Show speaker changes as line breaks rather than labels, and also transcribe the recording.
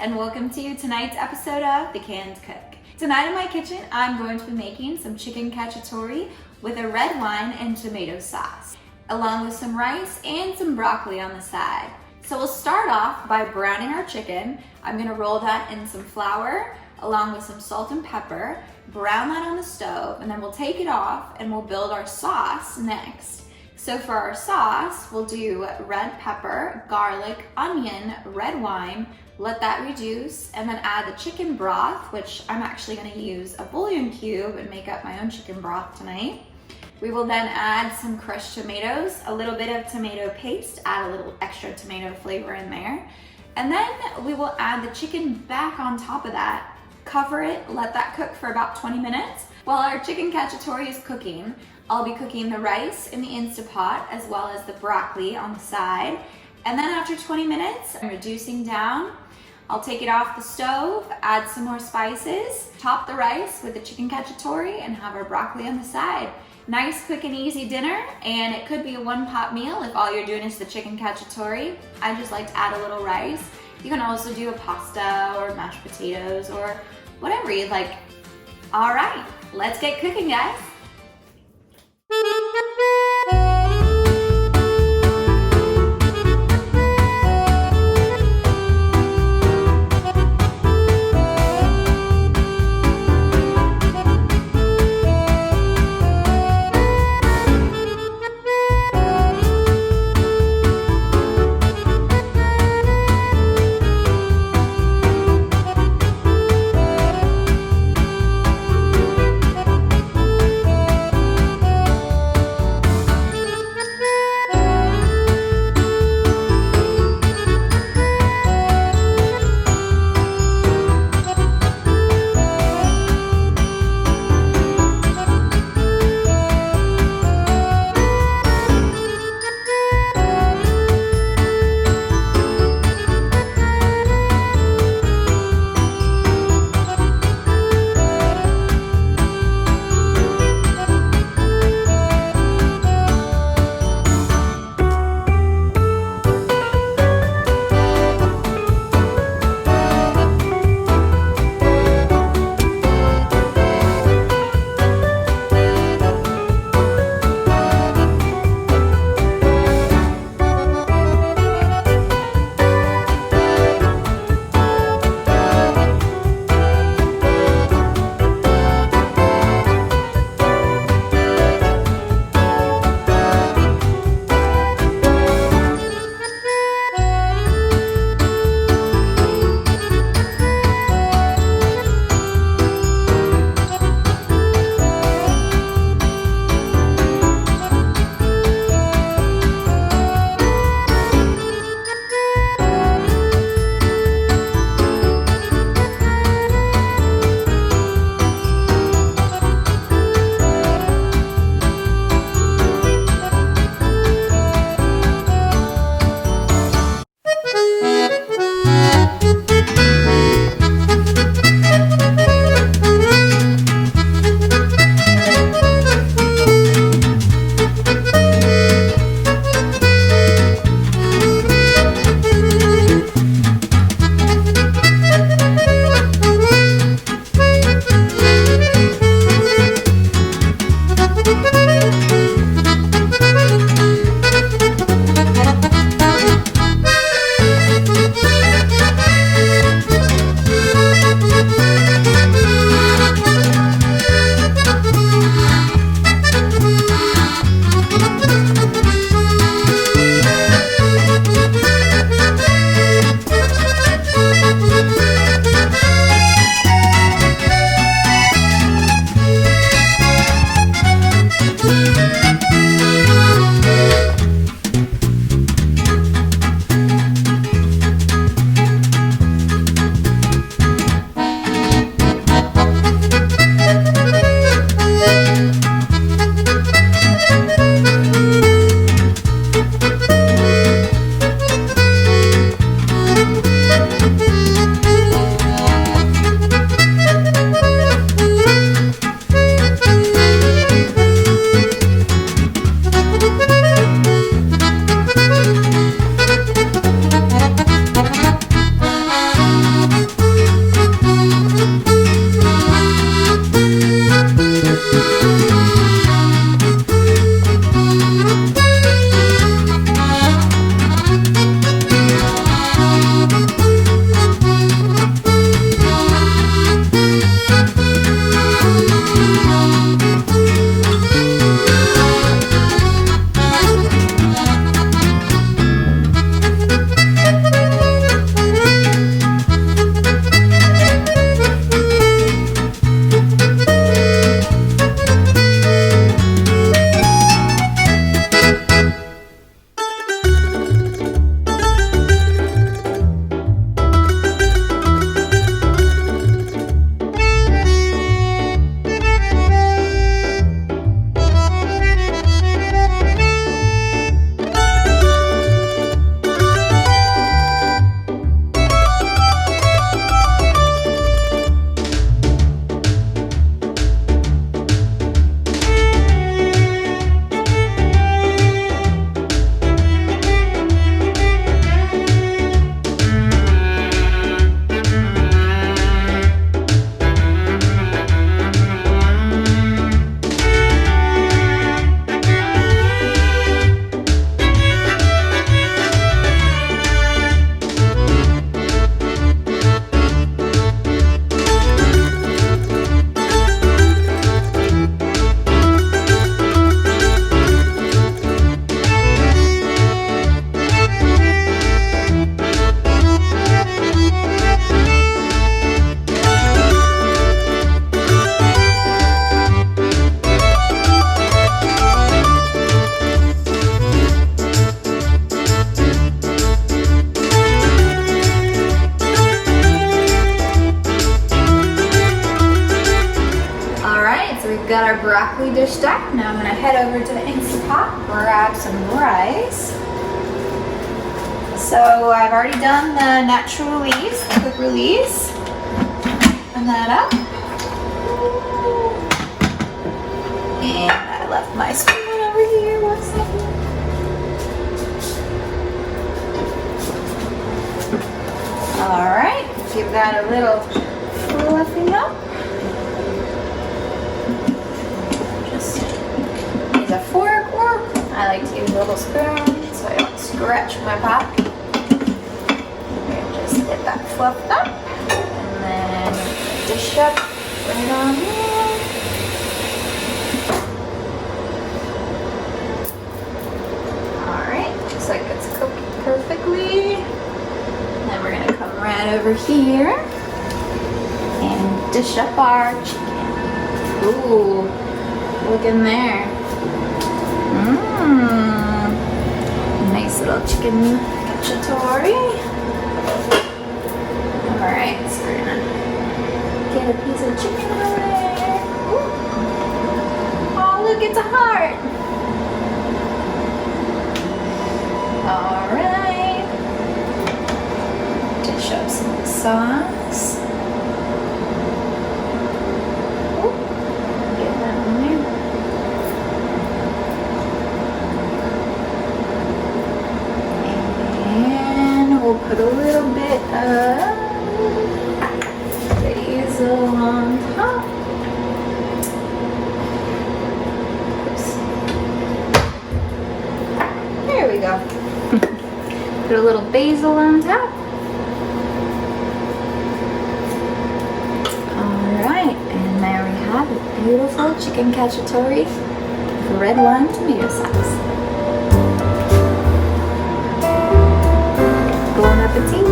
and welcome to tonight's episode of The Canned Cook. Tonight in my kitchen, I'm going to be making some chicken cacciatore with a red wine and tomato sauce, along with some rice and some broccoli on the side. So we'll start off by browning our chicken. I'm gonna roll that in some flour, along with some salt and pepper, brown that on the stove, and then we'll take it off and we'll build our sauce next. So for our sauce, we'll do red pepper, garlic, onion, red wine, let that reduce, and then add the chicken broth, which I'm actually gonna use a bouillon cube and make up my own chicken broth tonight. We will then add some crushed tomatoes, a little bit of tomato paste, add a little extra tomato flavor in there. And then we will add the chicken back on top of that, cover it, let that cook for about 20 minutes. While our chicken cacciatore is cooking, I'll be cooking the rice in the Instapot as well as the broccoli on the side. And then after 20 minutes, I'm reducing down. I'll take it off the stove, add some more spices, top the rice with the chicken cacciatore, and have our broccoli on the side. Nice, quick, and easy dinner, and it could be a one-pot meal if all you're doing is the chicken cacciatore. I just like to add a little rice. You can also do a pasta or mashed potatoes or whatever you'd like. All right, let's get cooking, guys. dished up. Now I'm gonna head over to the Instant Pot, grab some rice. So I've already done the natural release, the quick release. Open that up. And I left my spoon over here, 1 second. All right, give that a little fluffing up. Just use a fork, or I like to use a little spoon so I don't scratch my pot. And just get that fluffed up, and then dish up right on here. All right, looks like it's cooking perfectly. Then we're gonna come right over here and dish up our chicken. Ooh, look in there. Mmm, nice little chicken cacciatore. All right, so we're gonna get a piece of chicken over there. Ooh. Oh, look, it's a heart. All right. Dish up some sauce. Ooh, get that in there. And we'll put a little bit of basil on top. Oops. There we go. Put a little basil on top. Alright, and there we have it. Beautiful chicken cacciatore with red wine tomato sauce. Bon appetit!